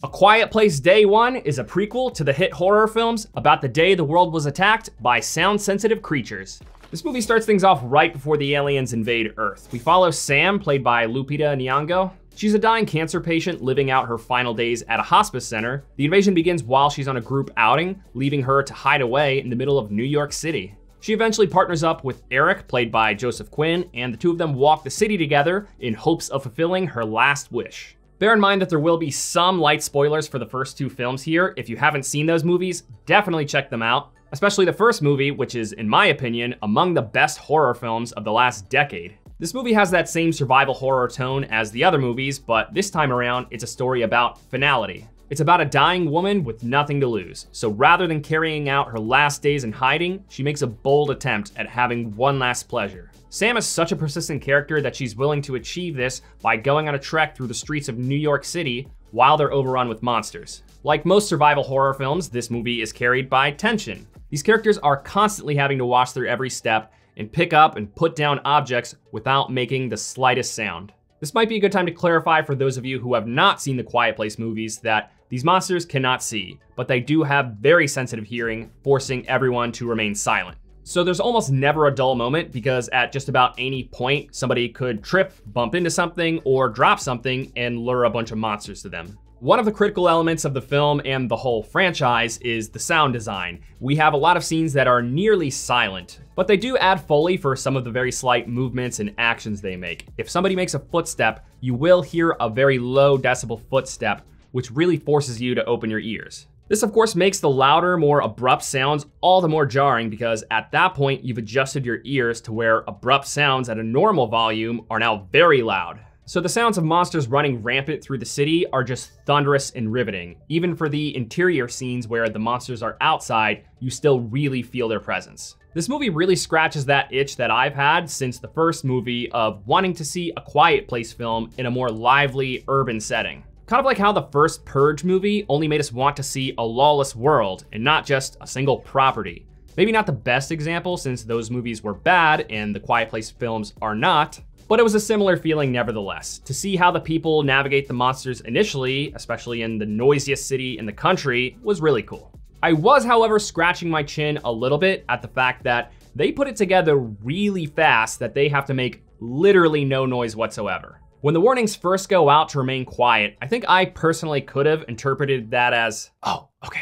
A Quiet Place Day One is a prequel to the hit horror films about the day the world was attacked by sound-sensitive creatures. This movie starts things off right before the aliens invade Earth. We follow Sam, played by Lupita Nyong'o. She's a dying cancer patient living out her final days at a hospice center. The invasion begins while she's on a group outing, leaving her to hide away in the middle of New York City. She eventually partners up with Eric, played by Joseph Quinn, and the two of them walk the city together in hopes of fulfilling her last wish. Bear in mind that there will be some light spoilers for the first two films here. If you haven't seen those movies, definitely check them out. Especially the first movie, which is, in my opinion, among the best horror films of the last decade. This movie has that same survival horror tone as the other movies, but this time around, it's a story about finality. It's about a dying woman with nothing to lose. So rather than carrying out her last days in hiding, she makes a bold attempt at having one last pleasure. Sam is such a persistent character that she's willing to achieve this by going on a trek through the streets of New York City while they're overrun with monsters. Like most survival horror films, this movie is carried by tension. These characters are constantly having to watch their every step and pick up and put down objects without making the slightest sound. This might be a good time to clarify for those of you who have not seen the Quiet Place movies that these monsters cannot see, but they do have very sensitive hearing, forcing everyone to remain silent. So there's almost never a dull moment because at just about any point, somebody could trip, bump into something, or drop something and lure a bunch of monsters to them. One of the critical elements of the film and the whole franchise is the sound design. We have a lot of scenes that are nearly silent, but they do add Foley for some of the very slight movements and actions they make. If somebody makes a footstep, you will hear a very low decibel footstep, which really forces you to open your ears. This of course makes the louder, more abrupt sounds all the more jarring because at that point you've adjusted your ears to where abrupt sounds at a normal volume are now very loud. So the sounds of monsters running rampant through the city are just thunderous and riveting. Even for the interior scenes where the monsters are outside, you still really feel their presence. This movie really scratches that itch that I've had since the first movie of wanting to see a Quiet Place film in a more lively urban setting. Kind of like how the first Purge movie only made us want to see a lawless world and not just a single property. Maybe not the best example since those movies were bad and the Quiet Place films are not, but it was a similar feeling nevertheless. To see how the people navigate the monsters initially, especially in the noisiest city in the country, was really cool. I was, however, scratching my chin a little bit at the fact that they put it together really fast that they have to make literally no noise whatsoever. When the warnings first go out to remain quiet, I think I personally could have interpreted that as, oh, okay,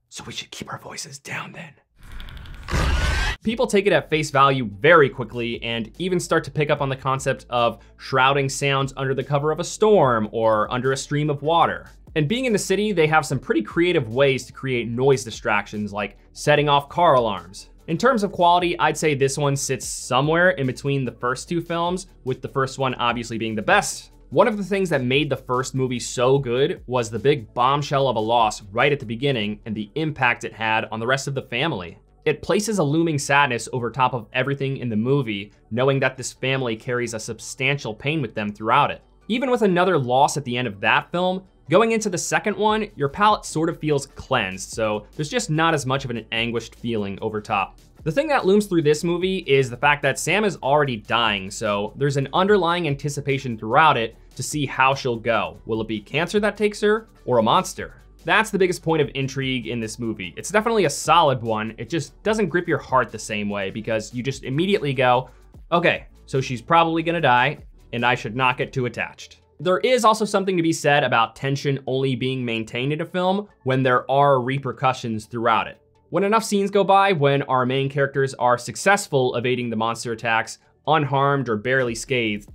so we should keep our voices down then. People take it at face value very quickly and even start to pick up on the concept of shrouding sounds under the cover of a storm or under a stream of water. And being in the city, they have some pretty creative ways to create noise distractions like setting off car alarms. In terms of quality, I'd say this one sits somewhere in between the first two films, with the first one obviously being the best. One of the things that made the first movie so good was the big bombshell of a loss right at the beginning and the impact it had on the rest of the family. It places a looming sadness over top of everything in the movie, knowing that this family carries a substantial pain with them throughout it. Even with another loss at the end of that film, going into the second one, your palate sort of feels cleansed, so there's just not as much of an anguished feeling over top. The thing that looms through this movie is the fact that Sam is already dying, so there's an underlying anticipation throughout it to see how she'll go. Will it be cancer that takes her, or a monster? That's the biggest point of intrigue in this movie. It's definitely a solid one, it just doesn't grip your heart the same way because you just immediately go, okay, so she's probably gonna die, and I should not get too attached. There is also something to be said about tension only being maintained in a film when there are repercussions throughout it. When enough scenes go by when our main characters are successful evading the monster attacks, unharmed or barely scathed,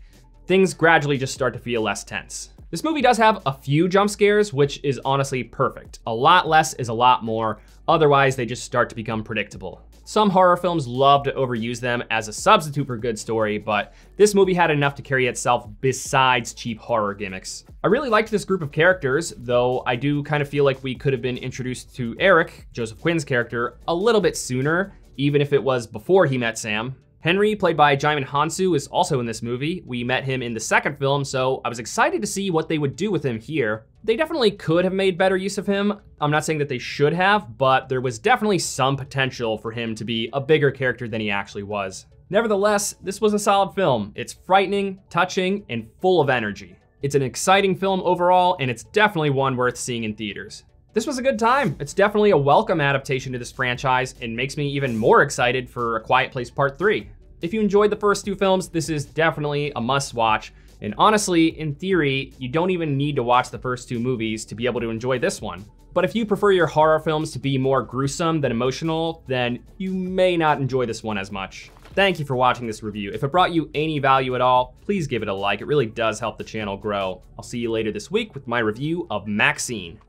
things gradually just start to feel less tense. This movie does have a few jump scares, which is honestly perfect. A lot less is a lot more, otherwise they just start to become predictable. Some horror films love to overuse them as a substitute for good story, but this movie had enough to carry itself besides cheap horror gimmicks. I really liked this group of characters, though I do kind of feel like we could have been introduced to Eric, Joseph Quinn's character, a little bit sooner, even if it was before he met Sam. Henry, played by Jaimin Hansu, is also in this movie. We met him in the second film, so I was excited to see what they would do with him here. They definitely could have made better use of him. I'm not saying that they should have, but there was definitely some potential for him to be a bigger character than he actually was. Nevertheless, this was a solid film. It's frightening, touching, and full of energy. It's an exciting film overall, and it's definitely one worth seeing in theaters. This was a good time. It's definitely a welcome adaptation to this franchise and makes me even more excited for A Quiet Place Part 3. If you enjoyed the first two films, this is definitely a must watch. And honestly, in theory, you don't even need to watch the first two movies to be able to enjoy this one. But if you prefer your horror films to be more gruesome than emotional, then you may not enjoy this one as much. Thank you for watching this review. If it brought you any value at all, please give it a like. It really does help the channel grow. I'll see you later this week with my review of Maxine.